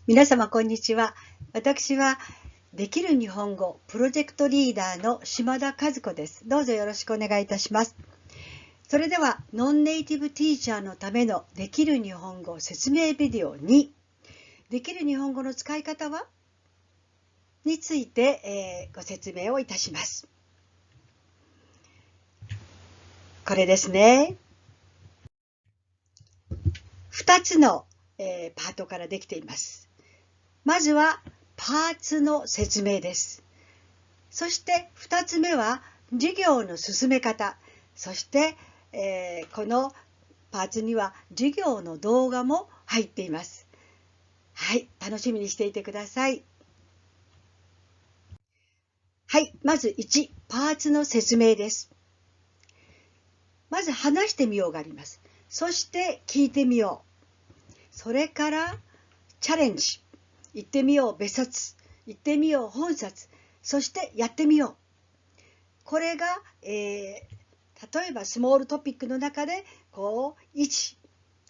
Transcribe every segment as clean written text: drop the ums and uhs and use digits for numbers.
皆様こんにちは。私はできる日本語プロジェクトリーダーの島田和子です。どうぞよろしくお願いいたします。それではノンネイティブティーチャーのためのできる日本語説明ビデオ2、できる日本語の使い方はについて、ご説明をいたします。これですね。2つの、パートからできています。まずはパーツの説明です。そして2つ目は授業の進め方。そして、このパーツには授業の動画も入っています。はい、楽しみにしていてください。はい、まず1、パーツの説明です。まず話してみようがあります。そして聞いてみよう。それからチャレンジ。行ってみよう別冊。行ってみよう本冊。そしてやってみよう。これが、例えばスモールトピックの中で1チ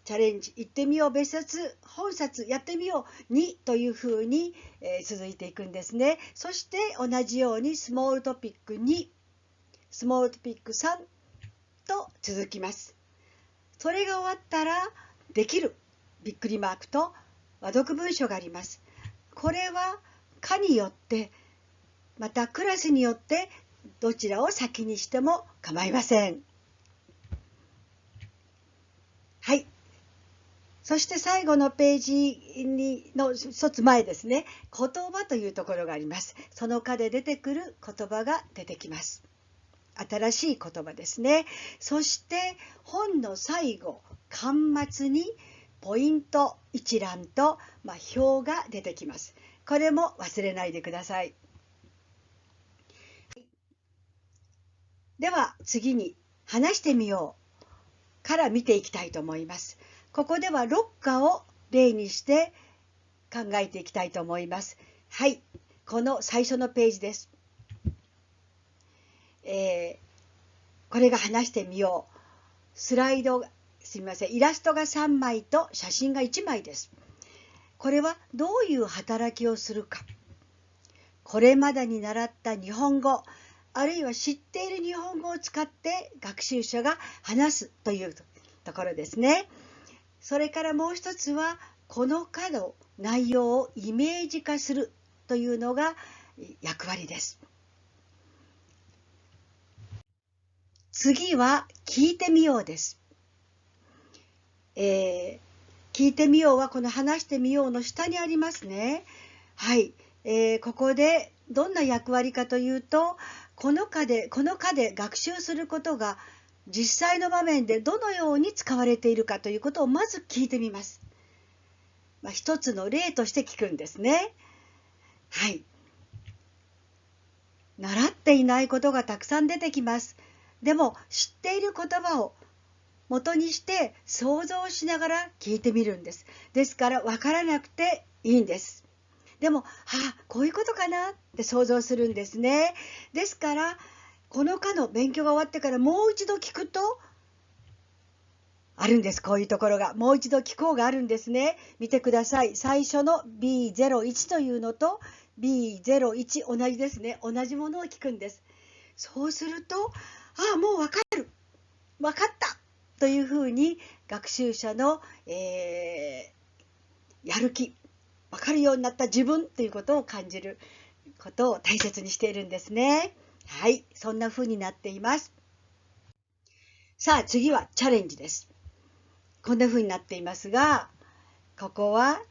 ャレンジ行ってみよう別冊本冊やってみよう2というふうに、続いていくんですね。そして同じようにスモールトピック2、スモールトピック3と続きます。それが終わったらできるびっくりマークと和読文章があります。これは科によってまたクラスによってどちらを先にしても構いません。はい。そして最後のページの一つ前ですね。言葉というところがあります。その課で出てくる言葉が出てきます。新しい言葉ですね。そして本の最後、巻末にポイント一覧と、表が出てきます。これも忘れないでください。では次に話してみようから見ていきたいと思います。ここでは6課を例にして考えていきたいと思います。はい、この最初のページです。これが話してみよう。スライド、すみません、イラストが3枚と写真が1枚です。これはどういう働きをするか。これまでに習った日本語、あるいは知っている日本語を使って学習者が話すというところですね。それからもう一つは、この課の内容をイメージ化するというのが役割です。次は聞いてみようです。聞いてみようはこの話してみようの下にありますね。はい、ここでどんな役割かというと、この課で学習することが実際の場面でどのように使われているかということをまず聞いてみます。一つの例として聞くんですね。はい。習っていないことがたくさん出てきます。でも知っている言葉を元にして想像しながら聞いてみるんです。ですから分からなくていいんです。でも、こういうことかなって想像するんですね。ですから、この課の勉強が終わってからもう一度聞くと、あるんです。こういうところが。もう一度聞こうがあるんですね。見てください。最初の B01 というのと B01 同じですね。同じものを聞くんです。そうすると、もう分かったというふうに学習者の、やる気、分かるようになった自分ということを感じることを大切にしているんですね。はい、そんな風になっています。さあ次はチャレンジです。こんな風になっていますが、ここは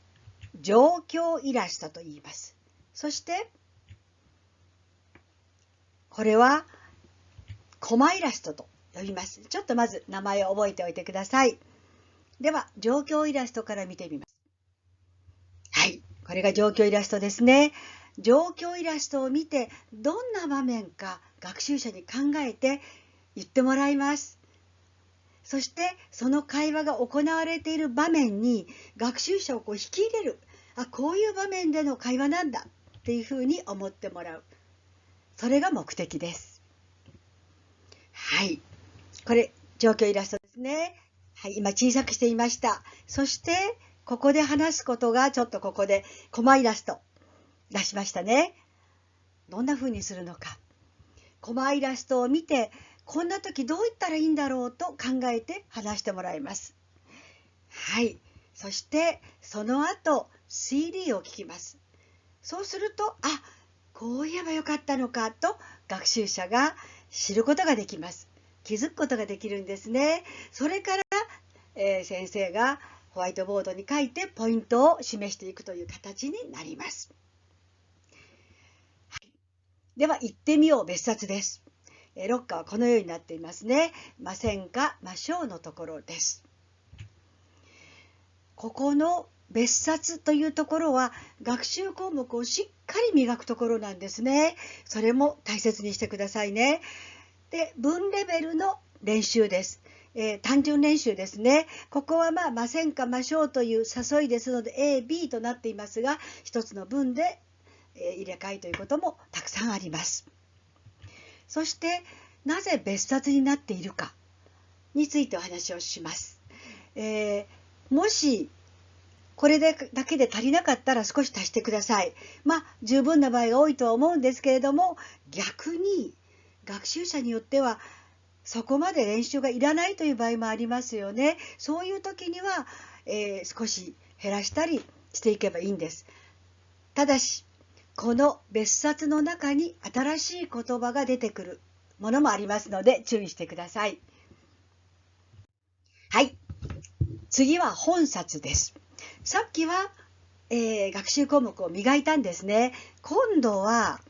状況イラストと言います。そしてこれはコマイラストと呼びます。ちょっとまず名前を覚えておいてください。では状況イラストから見てみます。はい、これが状況イラストですね。状況イラストを見てどんな場面か学習者に考えて言ってもらいます。そしてその会話が行われている場面に学習者を引き入れる。こういう場面での会話なんだっていうふうに思ってもらう。それが目的です。はい。これ状況イラストですね。はい、今小さくしていました。そしてここで話すことがちょっとここでコマイラスト出しましたね。どんな風にするのか。コマイラストを見て、こんな時どう言ったらいいんだろうと考えて話してもらいます。はい。そしてその後 CD を聴きます。そうすると、こう言えばよかったのかと学習者が知ることができます。気づくことができるんですね。それから、先生がホワイトボードに書いてポイントを示していくという形になります。はい、では行ってみよう別冊です。6課はこのようになっていますね。ませんか、ましょうのところです。ここの別冊というところは学習項目をしっかり磨くところなんですね。それも大切にしてくださいね。で、文レベルの練習です。単純練習ですね。ここはませんかましょうという誘いですので A、B となっていますが、一つの文で、入れ替えということもたくさんあります。そしてなぜ別冊になっているかについてお話をします。もしこれだけで足りなかったら少し足してください。十分な場合が多いとは思うんですけれども、逆に学習者によってはそこまで練習がいらないという場合もありますよね。そういう時には、少し減らしたりしていけばいいんです。ただし、この別冊の中に新しい言葉が出てくるものもありますので注意してください。はい。次は本冊です。さっきは、学習項目を磨いたんですね。今度は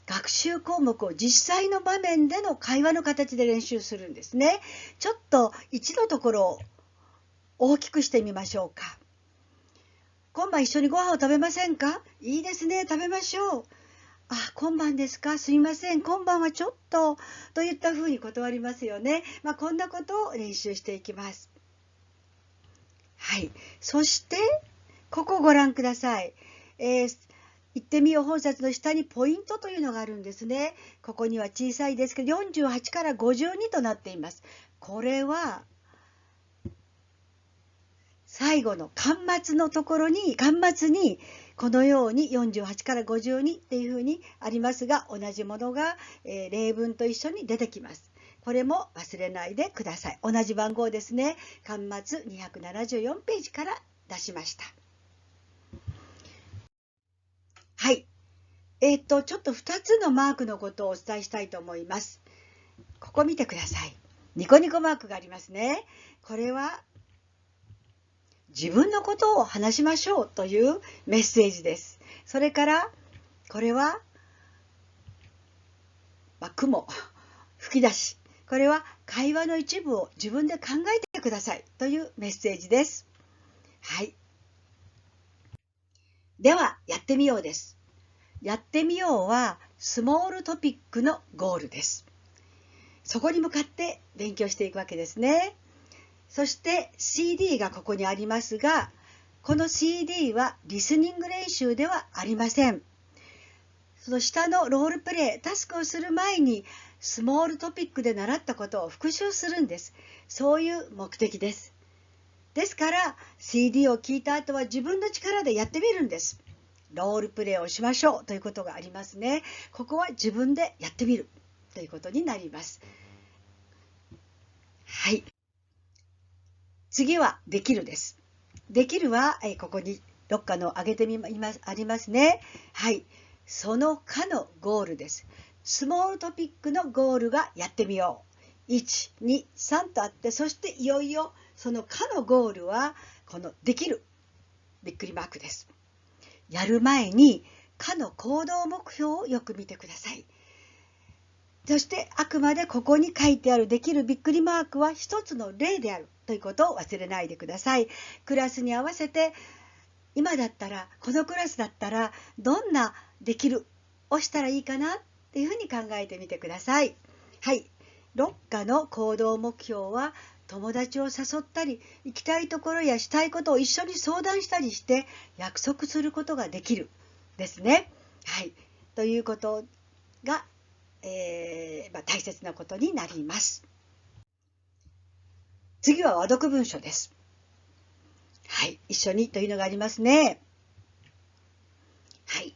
学習項目を実際の場面での会話の形で練習するんですね。ちょっと1のところを大きくしてみましょうか。今晩一緒にご飯を食べませんか？いいですね、食べましょう。今晩ですか？すいません、今晩はちょっと、といったふうに断りますよね。こんなことを練習していきます。はい。そして、ここをご覧ください。行ってみよう本冊の下にポイントというのがあるんですね。ここには小さいですけど、48から52となっています。これは、最後の巻末のところに、巻末に、このように48から52っていうふうにありますが、同じものが、例文と一緒に出てきます。これも忘れないでください。同じ番号ですね。巻末274ページから出しました。はい。ちょっと2つのマークのことをお伝えしたいと思います。ここ見てください。ニコニコマークがありますね。これは自分のことを話しましょうというメッセージです。それからこれは、雲、吹き出し。これは会話の一部を自分で考えてくださいというメッセージです。はい。では、やってみようです。やってみようはスモールトピックのゴールです。そこに向かって勉強していくわけですね。そして CD がここにありますが、この CD はリスニング練習ではありません。その下のロールプレイ、タスクをする前にスモールトピックで習ったことを復習するんです。そういう目的です。ですから CD を聞いた後は自分の力でやってみるんです。ロールプレイをしましょうということがありますね。ここは自分でやってみるということになります。はい。次はできるです。できるは、ここにどっかの挙げてみますありますね。はい。そのかのゴールです。スモールトピックのゴールがやってみよう。1、2、3とあって、そしていよいよそのかのゴールはこのできるびっくりマークです。やる前にかの行動目標をよく見てください。そしてあくまでここに書いてあるできるびっくりマークは一つの例であるということを忘れないでください。クラスに合わせて今だったらこのクラスだったらどんなできるをしたらいいかなっていうふうに考えてみてください。はい。6課の行動目標は友達を誘ったり行きたいところやしたいことを一緒に相談したりして約束することができるですね。はい。ということが大切なことになります。次は和読文書です。はい、一緒にというのがありますね。はい。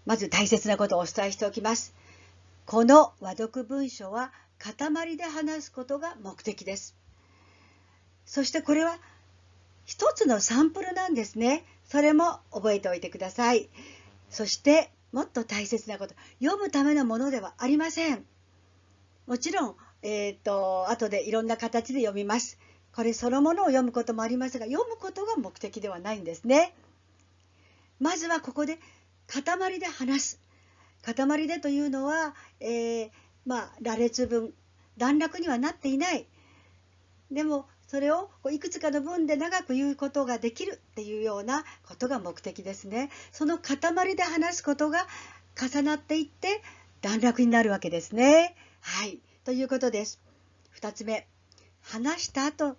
まず大切なことをお伝えしておきます。この和読文書は塊で話すことが目的です。そしてこれは一つのサンプルなんですね。それも覚えておいてください。そしてもっと大切なこと、読むためのものではありません。もちろん、後でいろんな形で読みます。これそのものを読むこともありますが、読むことが目的ではないんですね。まずはここで塊で話す。塊でというのは、羅列文、段落にはなっていない。でもそれをいくつかの文で長く言うことができるっていうようなことが目的ですね。その塊で話すことが重なっていって段落になるわけですね。はい、ということです。2つ目、話した後、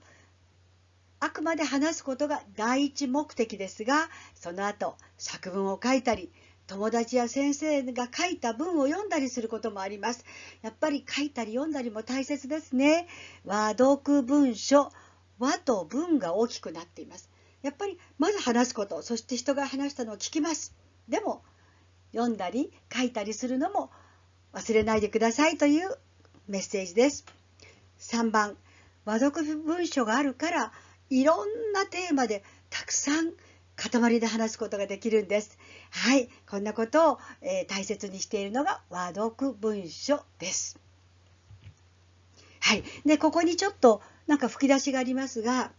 あくまで話すことが第一目的ですが、その後作文を書いたり、友達や先生が書いた文を読んだりすることもあります。やっぱり書いたり読んだりも大切ですね。和読文書、和と文が大きくなっています。やっぱりまず話すこと、そして人が話したのを聞きます。でも読んだり書いたりするのも忘れないでくださいというメッセージです。3番、和読文書があるからいろんなテーマでたくさん塊で話すことができるんです。はい、こんなことを、大切にしているのが和読文書です。はい、でここにちょっとなんか吹き出しがありますが、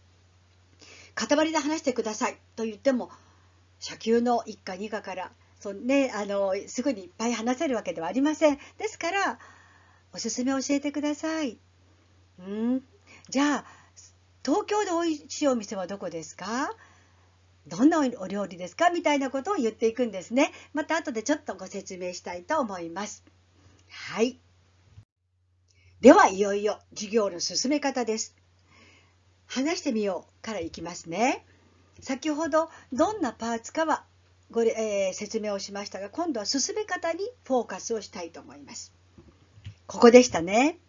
塊で話してくださいと言っても初級の1課2課からすぐにいっぱい話せるわけではありません。ですからおすすめ教えてください。じゃあ東京でおいしいお店はどこですか？どんなお料理ですか？みたいなことを言っていくんですね。また後でちょっとご説明したいと思います。はい。ではいよいよ授業の進め方です。話してみようからいきますね。先ほどどんなパーツかは説明をしましたが、今度は進め方にフォーカスをしたいと思います。ここでしたね。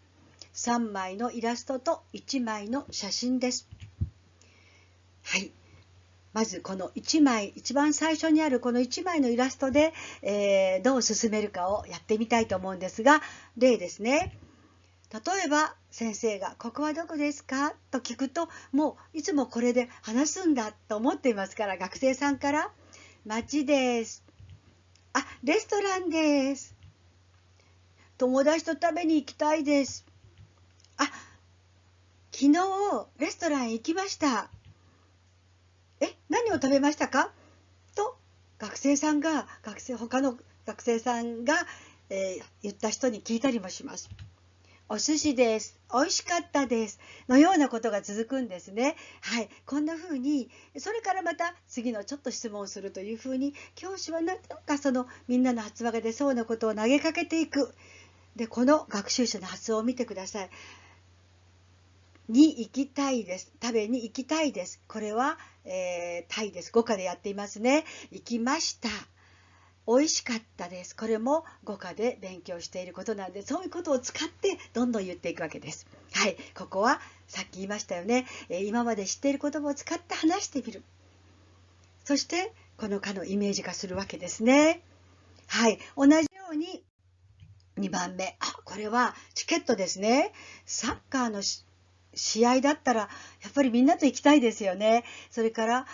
3枚のイラストと1枚の写真です。はい。まずこの1枚、一番最初にあるこの1枚のイラストで、どう進めるかをやってみたいと思うんですが、例ですね。例えば先生が「ここはどこですか？」と聞くと、もういつもこれで話すんだと思っていますから、学生さんから「町です」「あ、レストランです」「友達と食べに行きたいです」「あ、昨日レストラン行きました」何を食べましたか？と他の学生さんが、言った人に聞いたりもします。お寿司です。美味しかったです。のようなことが続くんですね。はい。こんな風に、それからまた次のちょっと質問をするという風に、教師はなんかみんなの発話が出そうなことを投げかけていく。で、この学習者の発音を見てください。に行きたいです。食べに行きたいです。これは、タイです。語課でやっていますね。行きました。美味しかったです。これも語課で勉強していることなんで、そういうことを使ってどんどん言っていくわけです。はい。ここはさっき言いましたよね。今まで知っている言葉を使って話してみる。そしてこの課のイメージ化するわけですね。はい。同じように2番目。これはチケットですね。サッカーの試合だったらやっぱりみんなと行きたいですよね。それから、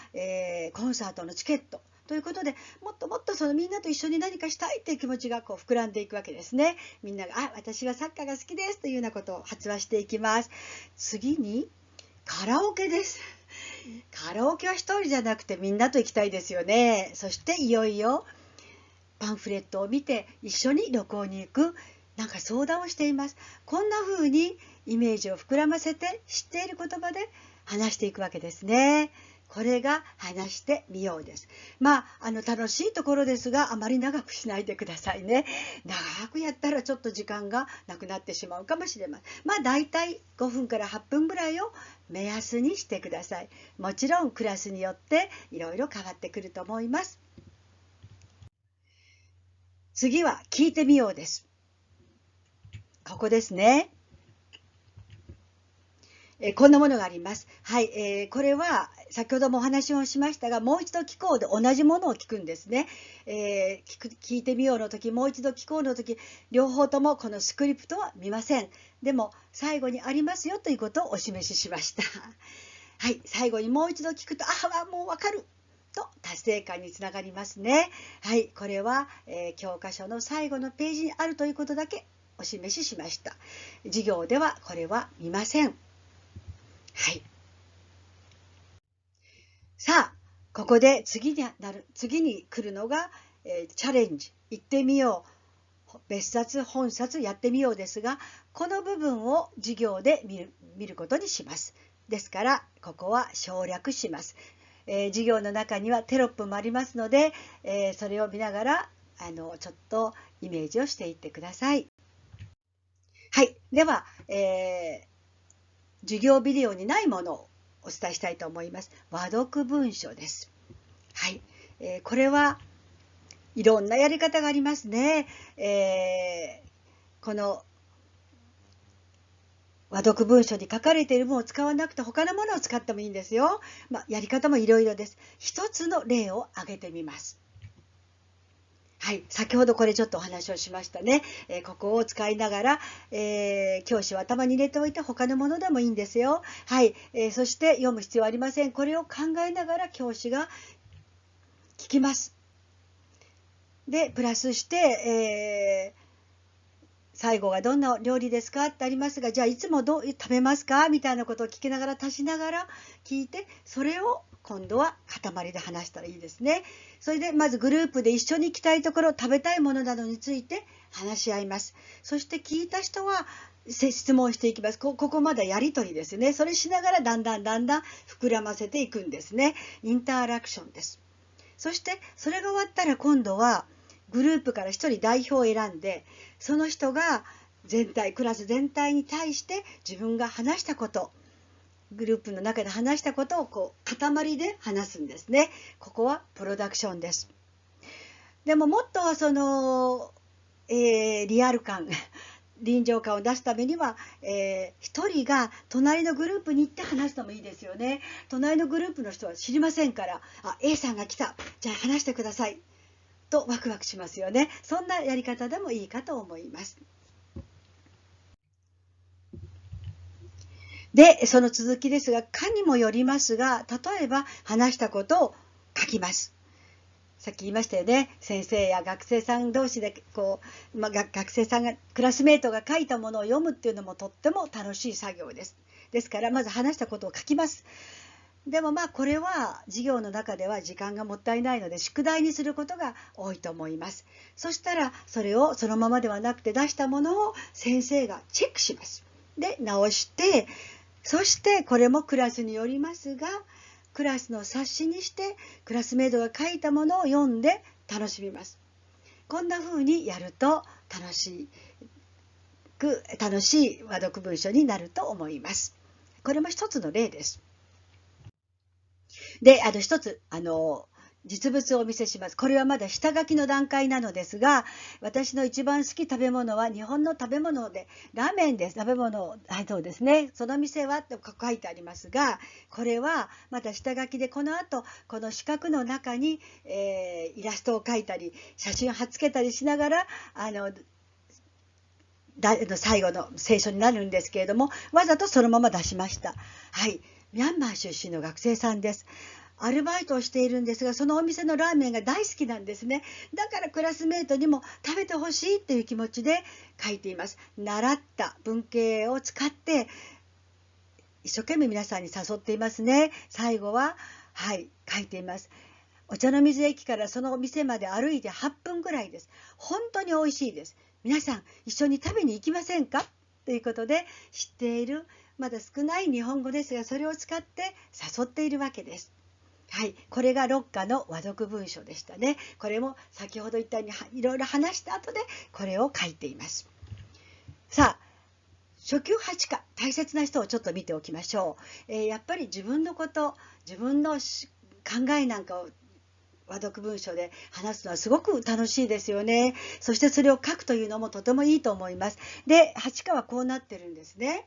コンサートのチケットということで、もっともっとみんなと一緒に何かしたいっていう気持ちが膨らんでいくわけですね。みんなが私はサッカーが好きですというようなことを発話していきます。次にカラオケです。カラオケは一人じゃなくてみんなと行きたいですよね。そしていよいよパンフレットを見て一緒に旅行に行く、なんか相談をしています。こんな風にイメージを膨らませて知っている言葉で話していくわけですね。これが話してみようです。楽しいところですが、あまり長くしないでくださいね。長くやったらちょっと時間がなくなってしまうかもしれません。だいたい5分から8分ぐらいを目安にしてください。もちろんクラスによっていろいろ変わってくると思います。次は聞いてみようです。ここですね。こんなものがあります。はい、これは先ほどもお話をしましたが、もう一度聞こうで同じものを聞くんですね。聞いてみようの時、もう一度聞こうの時、両方ともこのスクリプトは見ません。でも最後にありますよということをお示ししました。はい、最後にもう一度聞くと、もうわかると達成感につながりますね。はい、これは、教科書の最後のページにあるということだけお示ししました。授業ではこれは見ません。はい。さあ、ここで次に来るのが、チャレンジ、行ってみよう、別冊、本冊やってみようですが、この部分を授業で見ることにします。ですから、ここは省略します。授業の中にはテロップもありますので、それを見ながらちょっとイメージをしていってください。はい、では、授業ビデオにないものをお伝えしたいと思います。和読文書です。はい、これはいろんなやり方がありますね。この和読文書に書かれているものを使わなくて他のものを使ってもいいんですよ。やり方もいろいろです。一つの例を挙げてみます。はい、先ほどこれちょっとお話をしましたね。ここを使いながら、教師は頭に入れておいて他のものでもいいんですよ。はい、そして読む必要はありません。これを考えながら教師が聞きます。で、プラスして、最後がどんな料理ですかってありますが、じゃあいつもどう食べますかみたいなことを聞きながら足しながら聞いて、それを今度は塊で話したらいいですね。それでまずグループで一緒に行きたいところ、食べたいものなどについて話し合います。そして聞いた人は質問していきます。ここまだやり取りですね。それしながらだんだん膨らませていくんですね。インタラクションです。そしてそれが終わったら今度はグループから1人代表を選んで、その人がクラス全体に対して自分が話したこと、グループの中で話したことを塊で話すんですね。ここはプロダクションです。でももっとリアル感臨場感を出すためには、一人が隣のグループに行って話すのもいいですよね。隣のグループの人は知りませんから、A さんが来た、じゃあ話してくださいとワクワクしますよね。そんなやり方でもいいかと思います。で、その続きですが、かにもよりますが、例えば話したことを書きます。さっき言いましたよね。先生や学生さん同士で学生さんがクラスメートが書いたものを読むっていうのもとっても楽しい作業です。ですからまず話したことを書きます。でもこれは授業の中では時間がもったいないので宿題にすることが多いと思います。そしたらそれをそのままではなくて出したものを先生がチェックします。で直して、そしてこれもクラスによりますが、クラスの冊子にしてクラスメートが書いたものを読んで楽しみます。こんな風にやると楽しい和読文書になると思います。これも一つの例です。で、一つ実物をお見せします。これはまだ下書きの段階なのですが、私の一番好き食べ物は日本の食べ物でラーメンです。食べ物、そうですね。その店はと書いてありますが、これはまだ下書きで、この後この四角の中に、イラストを描いたり写真を貼っつけたりしながら最後の聖書になるんですけれども、わざとそのまま出しました。はい、ミャンマー出身の学生さんです。アルバイトをしているんですが、そのお店のラーメンが大好きなんですね。だからクラスメートにも食べてほしいという気持ちで書いています。習った文系を使って一生懸命皆さんに誘っていますね。最後は書いています。お茶の水駅からそのお店まで歩いて8分ぐらいです。本当に美味しいです。皆さん一緒に食べに行きませんかということで、知っているまだ少ない日本語ですが、それを使って誘っているわけです。はい、これが6課の和読文書でしたね。これも先ほど言ったようにいろいろ話した後でこれを書いています。さあ、初級8課、大切な人をちょっと見ておきましょう。やっぱり自分のこと、自分の考えなんかを和読文書で話すのはすごく楽しいですよね。そしてそれを書くというのもとてもいいと思います。で、8課はこうなってるんですね。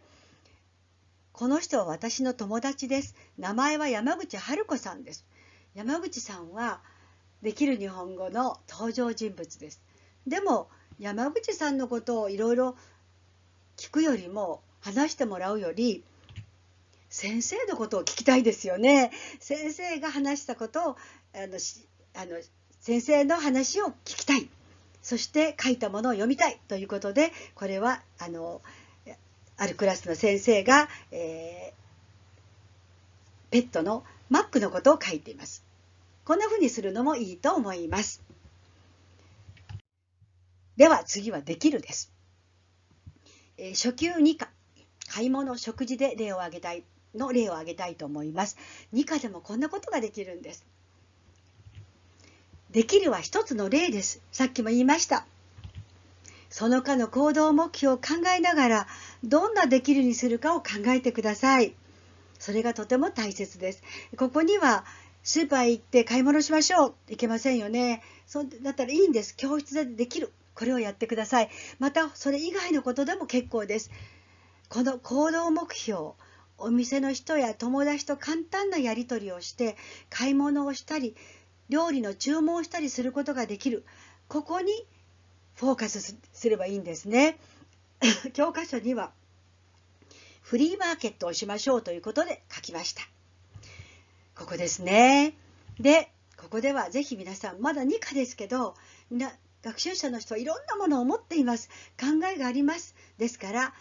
この人は私の友達です。名前は山口春子さんです。山口さんはできる日本語の登場人物です。でも山口さんのことをいろいろ聞くよりも、話してもらうより先生のことを聞きたいですよね。先生が話したことを先生の話を聞きたい。そして書いたものを読みたいということで、これはあるクラスの先生が、ペットのマックのことを書いています。こんな風にするのもいいと思います。では次はできるです。初級2課、買い物食事で例を挙げたいと思います。2課でもこんなことができるんです。できるは一つの例です。さっきも言いました。その課の行動目標を考えながら、どんなできるにするかを考えてください。それがとても大切です。ここにはスーパー行って買い物しましょう。いけませんよね。そうだったらいいんです。教室でできる。これをやってください。またそれ以外のことでも結構です。この行動目標、お店の人や友達と簡単なやり取りをして、買い物をしたり、料理の注文をしたりすることができる。ここにフォーカスすればいいんですね。教科書にはフリーマーケットをしましょうということで書きました。ここですね。で、ここではぜひ皆さん、まだ2課ですけど、学習者の人はいろんなものを持っています。考えがあります。ですから、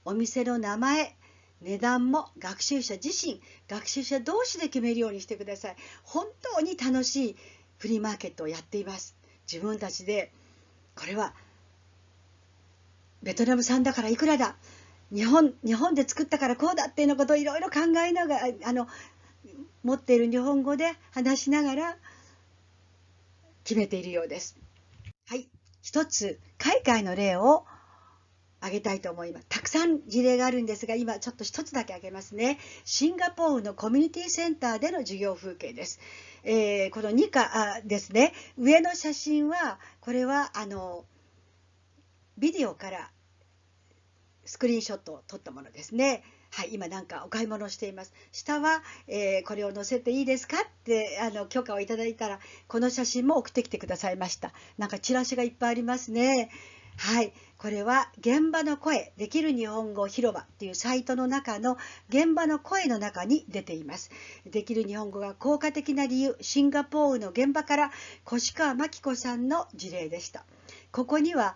お店の名前、値段も学習者自身、学習者同士で決めるようにしてください。本当に楽しいフリーマーケットをやっています。自分たちで、これはベトナム産だからいくらだ、日本で作ったからこうだっていうようなことをいろいろ考えながら、持っている日本語で話しながら決めているようです。はい、一つ海外の例を挙げたいと思います。たくさん事例があるんですが、今ちょっと一つだけ挙げますね。シンガポールのコミュニティセンターでの授業風景です。この2課ですね。上の写真は、これはビデオからスクリーンショットを撮ったものですね。はい、今なんかお買い物をしています。下は、これを載せていいですかって許可をいただいたら、この写真も送ってきてくださいました。なんかチラシがいっぱいありますね。はい、これは現場の声、できる日本語広場っていうサイトの中の現場の声の中に出ています。できる日本語が効果的な理由、シンガポールの現場から越川真紀子さんの事例でした。ここには、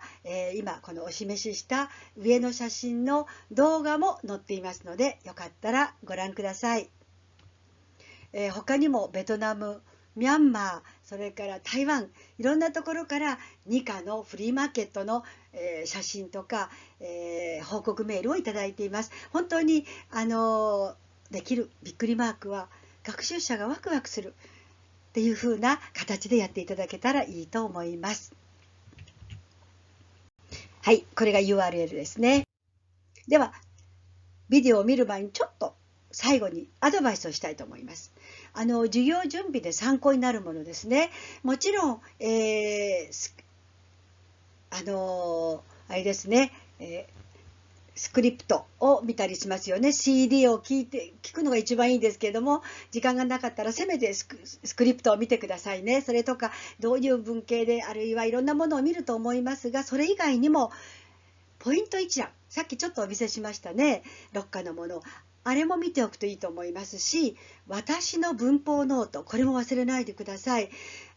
今このお示しした上の写真の動画も載っていますので、よかったらご覧ください。他にもベトナム、ミャンマー、それから台湾、いろんなところから2課のフリーマーケットの、写真とか、報告メールをいただいています。本当にできるびっくりマークは学習者がワクワクするっていう風な形でやっていただけたらいいと思います。はい、これが URL ですね。では、ビデオを見る前にちょっと最後にアドバイスをしたいと思います。授業準備で参考になるものですね。もちろん、あれですね、スクリプトを見たりしますよね。CD を聞くのが一番いいんですけれども、時間がなかったらせめてスクリプトを見てくださいね。それとかどういう文系で、あるいはいろんなものを見ると思いますが、それ以外にもポイント一覧、さっきちょっとお見せしましたね、6課のもの、あれも見ておくといいと思いますし、私の文法ノート、これも忘れないでください。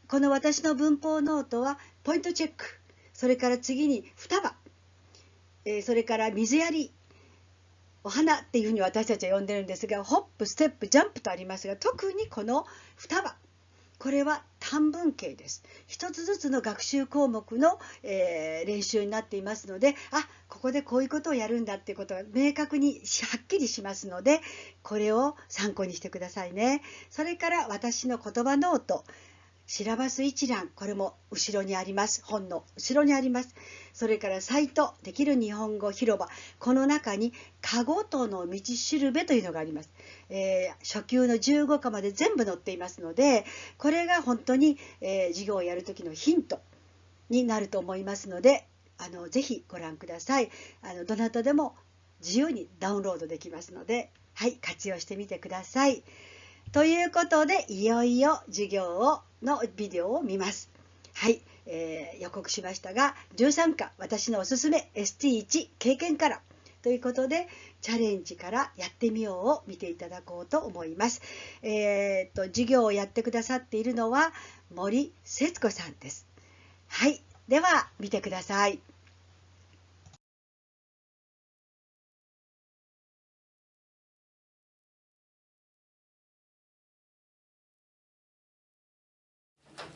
この私の文法ノートはポイントチェック、それから次に双葉、それから水やり、お花っていうふうに私たちは呼んでるんですが、ホップ、ステップ、ジャンプとありますが、特にこの双葉、これは短文系です。一つずつの学習項目の、練習になっていますので、ここでこういうことをやるんだっていうことが明確にはっきりしますので、これを参考にしてくださいね。それから私の言葉ノート、シラバス一覧、これも後ろにあります。本の後ろにあります。それからサイト、できる日本語広場、この中に課ごとの道しるべというのがあります。初級の15課まで全部載っていますので、これが本当に、授業をやるときのヒントになると思いますので、ぜひご覧ください。どなたでも自由にダウンロードできますので、はい、活用してみてください。ということで、いよいよ授業のビデオを見ます。はい、予告しましたが、13課私のおすすめ ST1 経験からということで、チャレンジからやってみようを見ていただこうと思います。授業をやってくださっているのは森節子さんです。はい、では見てください。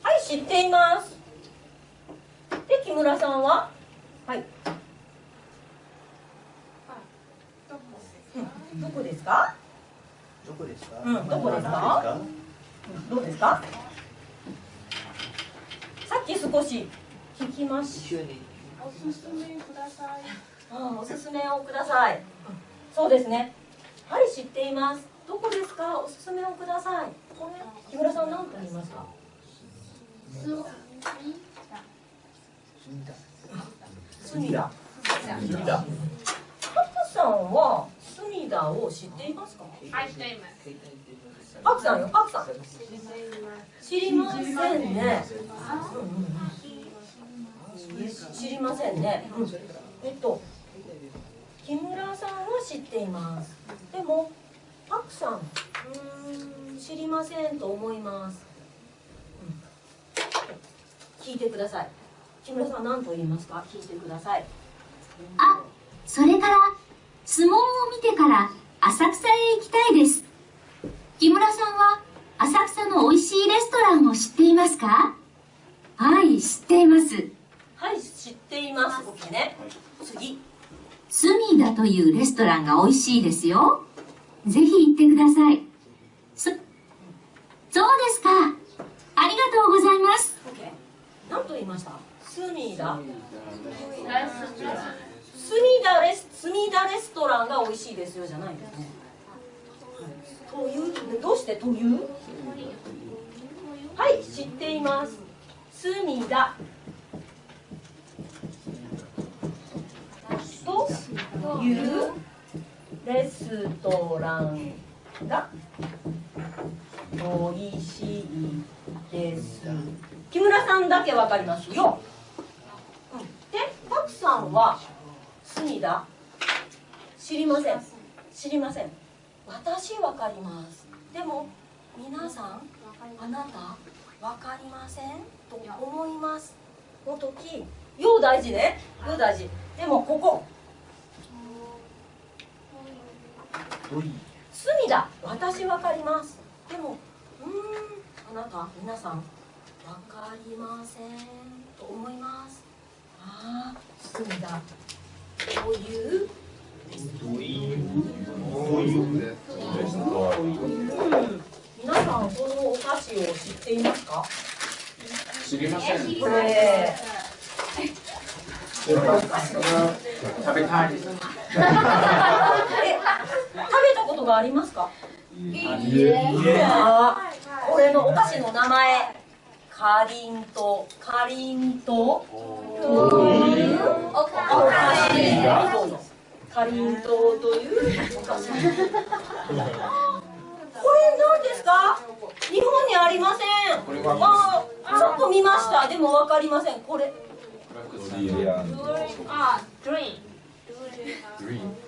はい、知っています。で、木村さんは、はい、どこですか？どこですか？どこですか？どうですか？さっき少し聞きました。おすすめください。おすすめをください。そうですね。はい、知っています。どこですか？おすすめをください。木村さん、何と言いますか？隅田。パクさんは隅田を知っていますか？はい、知っています。パクさんよ、パクさん。知りませんね。知りませんね。木村さんは知っています。でもパクさん、知りませんと思います。聞いてください。木村さん、何と言いますか？聞いてください。あ、それから相撲を見てから浅草へ行きたいです。木村さんは浅草の美味しいレストランを知っていますか？はい、知っています。はい、知っています。OK ね。次。隅田というレストランが美味しいですよ。ぜひ行ってください。そうですか。ありがとうございます。 OK。何と言いました？隅田レストランが美味しいですよじゃないですね。というどうしてというはい知っています。隅田というレストランが美味しいです。木村さんだけわかりますよ。で、パクさんは隅田知りません。知りません。私わかります。でも皆さん、あなたわかりませんと思いますの時、よ大事ね。よ大事。でもここ隅田私わかります。でもあなた皆さんわかりませんと思います。ああ、隅田という皆さんこのお菓子を知っていますか？知りません。これ食べたいです。食べたことがありますか？これのお菓子の名前かりんとうというお菓子。どうぞ。かりんとうというお菓子。これ何ですか？日本にありません。ちょっと見ました。でもわかりません。これ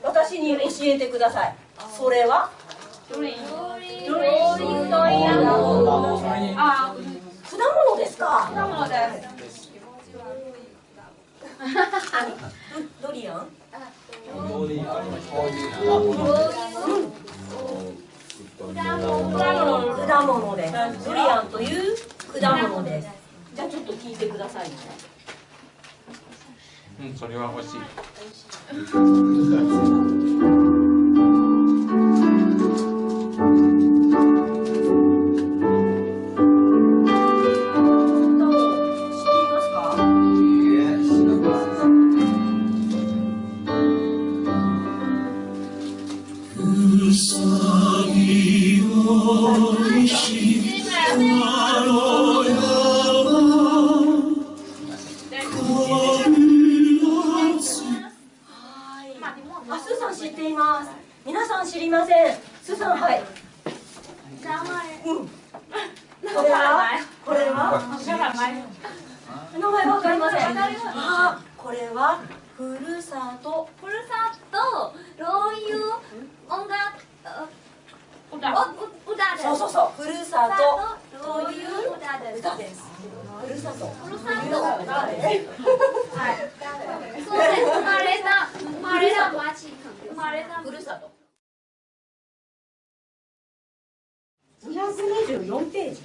私に教えてください。それは果物ですか？ドリアン？果物です。ドリアンという果物です。じゃあちょっと聞いてくださいね。それは欲しい。スーさん知って名前わかりません。あ、これはふるさと。ふるさとどういう音楽歌です。そうそうそう、ふるさとどういう歌です。歌です。ふるさと。ふるさと歌です。はい。そうです。生まれた町。生まれたふるさと。224ページ。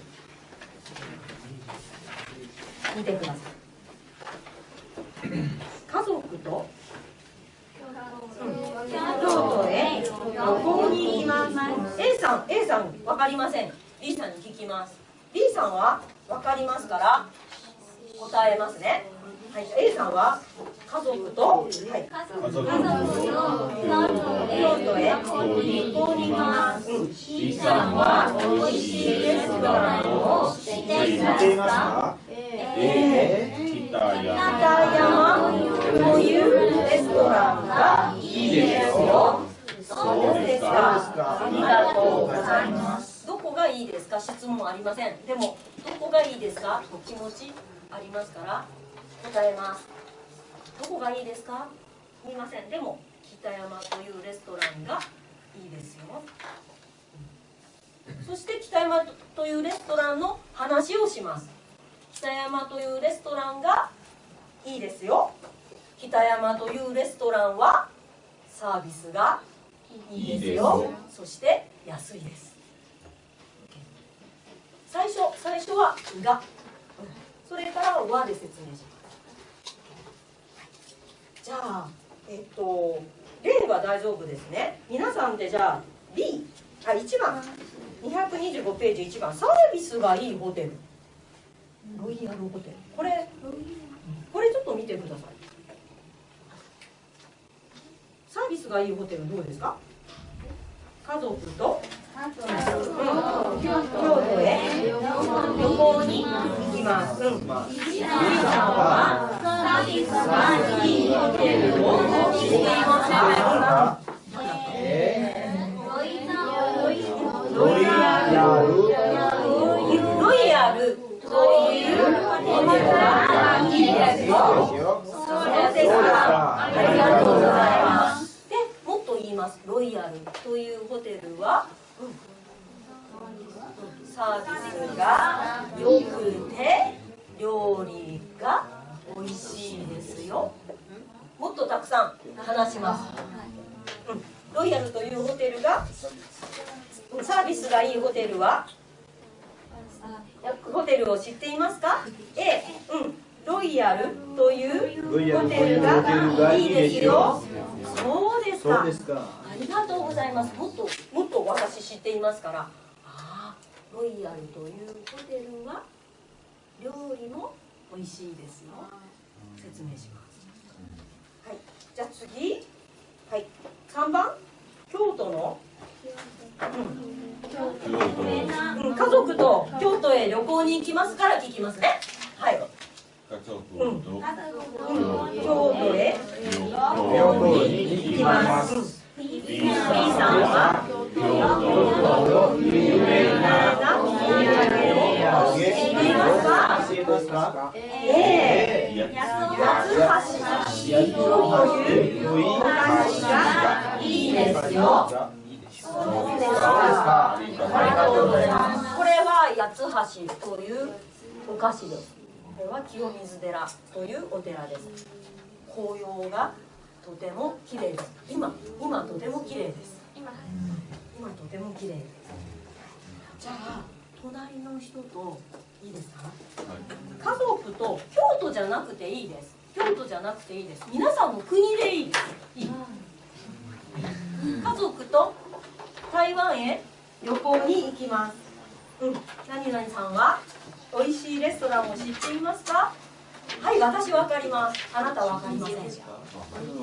見てください。家族と京都へ旅行に行きます。A さんわかりません。B さんに聞きます。B さんはわかりますから答えますね。はい、A さんは家族と、はい、家族と京都へ旅行に行きます。B さんは美味しいレストランを知っていますか？北山というレストランがいいですよ。そうですか。ありがとうございます。どこがいいですか？質問ありません。でもどこがいいですか？お気持ちありますから答えます。どこがいいですか？言いません。でも北山というレストランがいいですよ。そして北山というレストランの話をします。北山というレストランがいいですよ。北山というレストランはサービスがいいですよ。そして安いです。最初はが、それからはで説明します。じゃあ例は大丈夫ですね。皆さんでじゃあ B、1番225ページ1番、サービスがいいホテル。ロイヤルホテル。これちょっと見てください。サービスがいいホテルどうですか？家族と京都へ旅行に行きます。Bさんはサービスがいいホテルを知っていませんか？ロイヤルというホテルがいいですよ。そうですか。ありがとうございます。で、もっと言います。ロイヤルというホテルはサービスが良くて料理が美味しいですよ。もっとたくさん話します。ロイヤルというホテルがサービスがいいホテルはホテルを知っていますか？ A、ロイヤルというホテルがいいですよ。そうですか。ありがとうございます。もっと私知っていますから。ロイヤルというホテルは料理も美味しいですよ。説明します。はい。じゃあ次。はい。3番。京都の。家族と京都へ旅行に行きますから聞きますね。はい。京都へ旅行に行きます。B さんは京都の有名なお土産を知っていますか？八つ橋というお菓子がいいですよ。そうですか。ありがとうございます。これは八つ橋というお菓子です。これは清水寺というお寺です。紅葉がとても綺麗です。今とても綺麗です。今とても綺麗です。じゃあ隣の人といいですか？家族と京都じゃなくていいです。京都じゃなくていいです。皆さんの国でいいです。家族と台湾へ旅行に行きます。何々さんは美味しいレストランを知っていますか？はい、私わかります。あなたわかりません。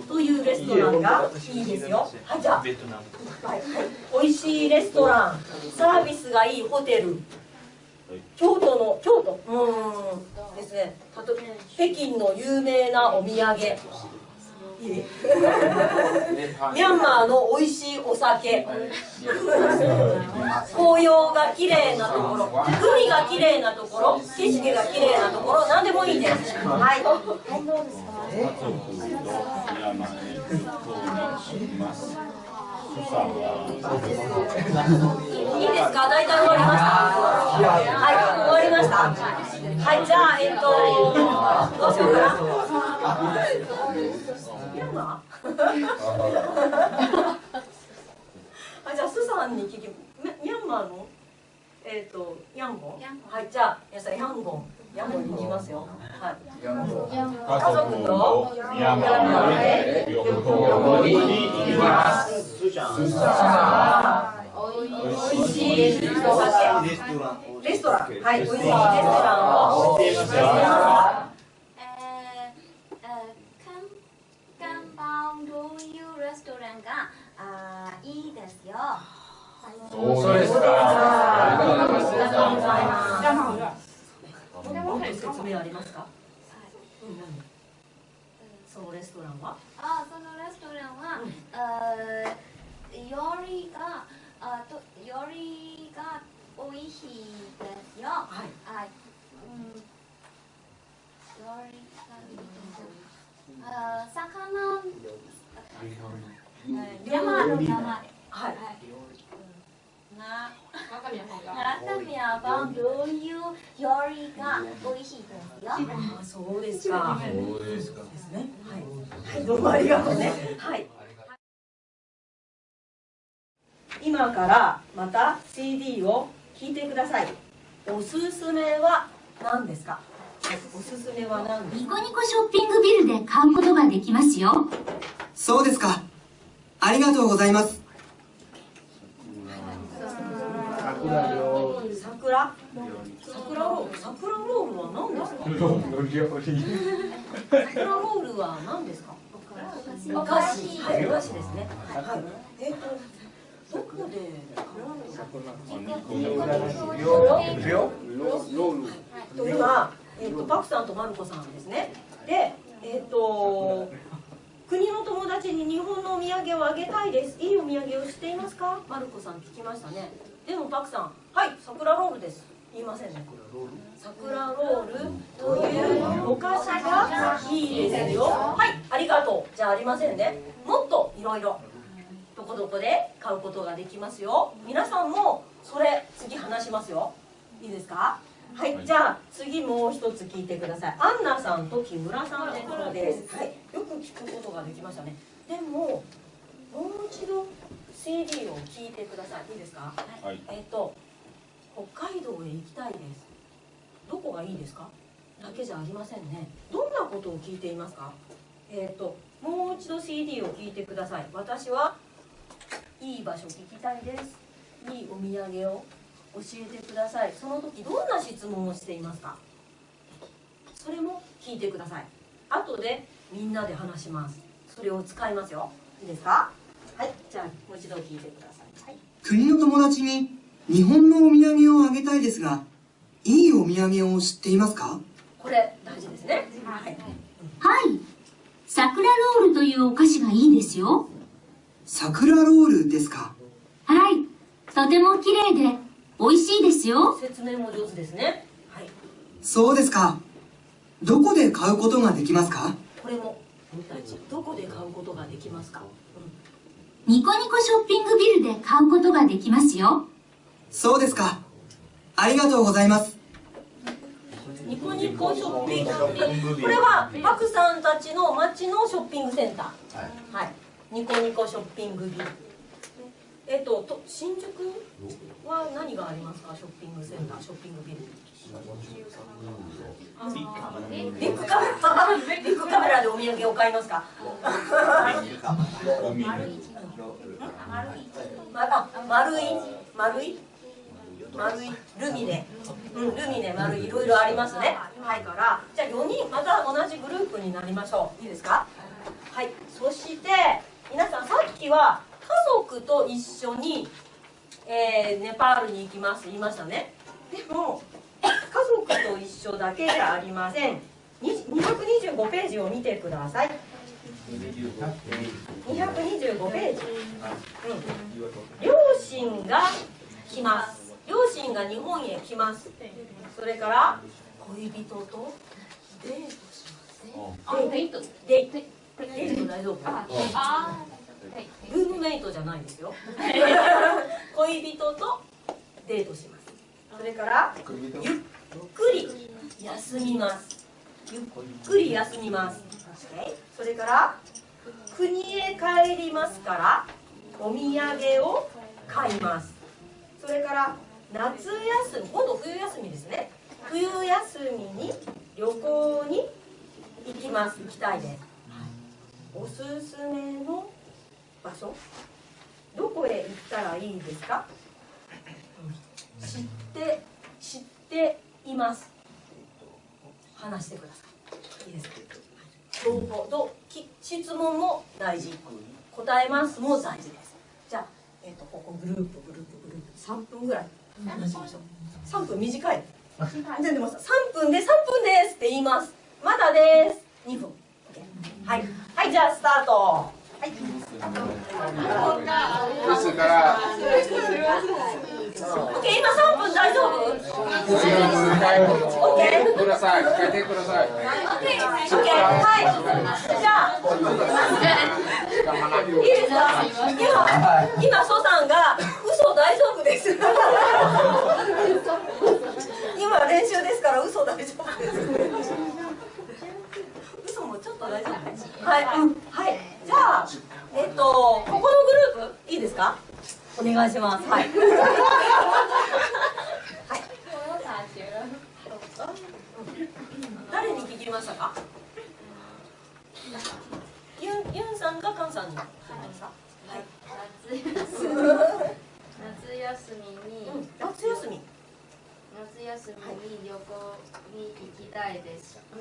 というレストランがいいですよ。はい、じゃあ、美味しいレストラン、サービスがいいホテル、京都ですね。北京の有名なお土産、いいミャンマーの美味しいお酒、紅葉が綺麗なところ、海が綺麗なところ、景色が綺麗なところ、何でもいいです。はい。いいですか？大体終わりました。はい、終わりました。はい、じゃあどうしようかな。ミャンマー？じゃあスさんに聞き、ミャンマーのヤンゴン。はい、じゃあ皆さんヤンゴンに行きますよ。はい。家族とミャンマーへ旅行に行きます。おいしいレストラン。レストラン。はい、おいしいレストランを教えますよ。看板どういうレストランがいいですよ。そうですか。もっと説明ありますか？そのレストランは？そのレストランは、料理が美味しいですよ。はい。料理が魚。山の山。はい。中身はどういう料理が美味しいですよ。そうですか。そうですか。ですね。はい。どうもありがとうね。はい。今からまた CD を聴いてください。おすすめは何ですか？おすすめは何ですか？ニコニコショッピングビルで買うことができますよ。そうですか。ありがとうございます。桜ロールは何ですか？桜ロールは何ですか？お菓子。はい、お菓子ですね。はい。どこで今、パクさんとマルコさんですね。で、国の友達に日本のお土産をあげたいです。いいお土産を知っていますか？マルコさん聞きましたね。でもパクさん、はい、桜ロールです。言いませんね。桜ロールというお菓子がいいですよ。はい、ありがとう。じゃありませんね。もっといろいろどこどこで買うことができますよ。皆さんもそれ次話しますよ。いいですか？はい、じゃあ次もう一つ聞いてください。アンナさんと木村さんです。はい、よく聞くことができましたね。でももう一度 CD を聞いてください。いいですか？はい。北海道へ行きたいです。どこがいいですか？だけじゃありませんね。どんなことを聞いていますか？もう一度 CD を聞いてください。私はいい場所聞きたいです。いいお土産を教えてください。その時どんな質問をしていますか？それも聞いてください。後でみんなで話します。それを使いますよ。いいですか？はい、じゃあもう一度聞いてください。はい、国の友達に日本のお土産をあげたいですが、いいお土産を知っていますか？これ大事ですね。はい。はい。桜ロールというお菓子がいいですよ。桜ロールですか？はい。とても綺麗で美味しいですよ。説明も上手ですね。はい。そうですか。どこで買うことができますか？これもどこで買うことができますか？ニコニコショッピングビルで買うことができますよ。そうですか。ありがとうございます。ニコニコショッピングビル。これはパクさんたちの町のショッピングセンター。はい。ニコニコショッピングビル。新宿は何がありますか？ショッピングセンター、ショッピングビル。ビッグカメラでお土産を買いますか？丸いルミネ、ルミネ丸い、いろいろありますね。はい、からじゃあ4人また同じグループになりましょう。いいですか？はい。そして皆さん、さっきは家族と一緒に、ネパールに行きます言いましたね。でも家族と一緒だけじゃありません。225ページを見てください。225ページ。両親が来ます。両親が日本へ来ます。それから恋人とデートしますね。デート大丈夫？ルームメイトじゃないですよ。恋人とデートします。それからゆっくり休みます。ゆっくり休みます。それから国へ帰りますからお土産を買います。それから夏休み、今度冬休みですね。冬休みに旅行に行きます。行きたいです。おすすめの場所、どこへ行ったらいいですか？知っています。話してください。いいですか？質問も大事。答えますも大事です。じゃあ、ここグループ3分ぐらい話しましょう。3分短い。でも3分ですって言います。まだです。2分。はい、はい、じゃあスタート。はい。ですから。OK、今3分大丈夫？ OK。ください。変えてください。OK、はい。じゃあ、いいですか？今蘇さんが嘘大丈夫です。今練習ですから嘘大丈夫です。嘘もちょっと大丈夫です。はい、はい。じゃあ、ここのグループいいですか？お願いします。はい。誰に聞きましたか？ユンさんがカンさんに聞きました。はい。夏休みに旅行に行きたいです。ど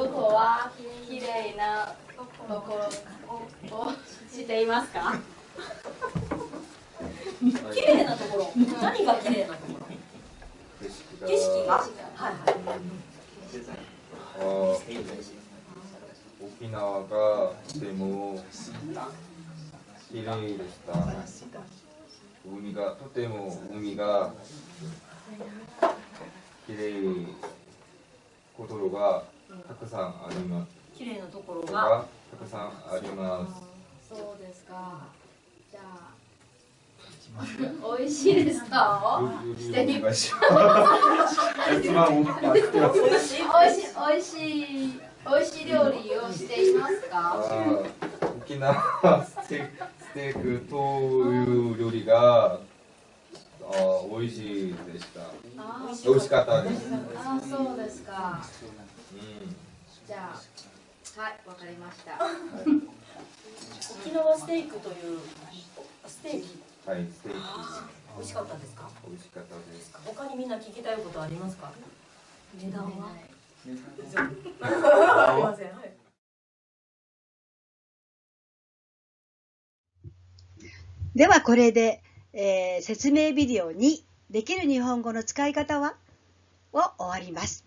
こは綺麗なところを知っていますか？綺麗なところ。何が綺麗なところ？景色が。はいはい。沖縄がとても綺麗でした。とても海が綺麗なところがたくさんあります。綺麗なところがたくさんあります。そうですか。じゃあ、美味しいレストランをしています。美味しい料理をしていますか？沖縄ステークという料理が美味しいでした。美味しかったです。そうですか。じゃあ、はい、わかりました。沖縄ステークというステーキ。はい、ステーキ。美味しかったですか？美味しかったです。他にみんな聞きたいことありますか？値段は？すみません。はい。ではこれで、説明ビデオにできる日本語の使い方はを終わります。